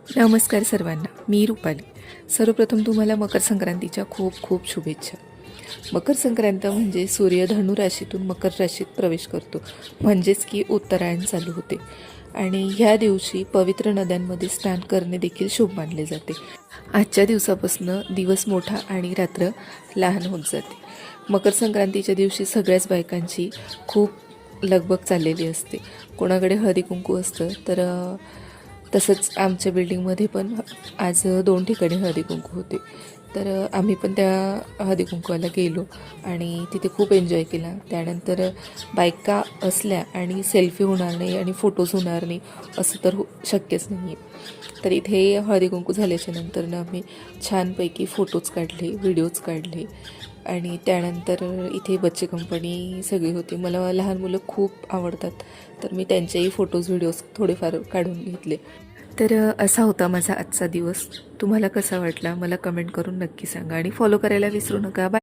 नमस्कार सर्वांना, मी रुपाली. सर्वप्रथम तुम्हाला मकर संक्रांतीच्या खूप खूप शुभेच्छा. मकर संक्रांत म्हणजे सूर्य धनु राशीतून मकर राशीत प्रवेश करतो, म्हणजेच की उत्तरायण चालू होते. आणि ह्या दिवशी पवित्र नद्यांमध्ये स्नान करणे देखील शुभ मानले जाते. आजच्या दिवसापासून दिवस मोठा आणि रात्र लहान होत जाते. मकर संक्रांतीच्या दिवशी सगळ्याच बायकांची खूप लगबग चाललेली असते. कोणाकडे हळदी कुंकू असतं तर तसंच आमच्या बिल्डिंगमध्ये पण आज 2 ठिकाणी हळदी कुंकू होते. तर आम्ही पण त्या हळदी कुंकवाला गेलो आणि तिथे खूप एन्जॉय केला. त्यानंतर बायका असल्या आणि सेल्फी होणार नाही आणि फोटोज होणार नाही असं तर शक्यच नाही आहे. तर इथे हळदी कुंकू झाल्याच्या नंतरनं आम्ही छानपैकी फोटोज काढले, व्हिडिओज काढले आणि त्यानंतर इथे बच्चे कंपनी सगळी होती. मला लहान मुलं खूप आवडतात, तर मी त्यांचेही फोटोज व्हिडिओज थोडेफार काढून घेतले. तर असा होता माझा आजचा दिवस. तुम्हाला कसा वाटला मला कमेंट करून नक्की सांगा आणि फॉलो करायला विसरू नका. बाय.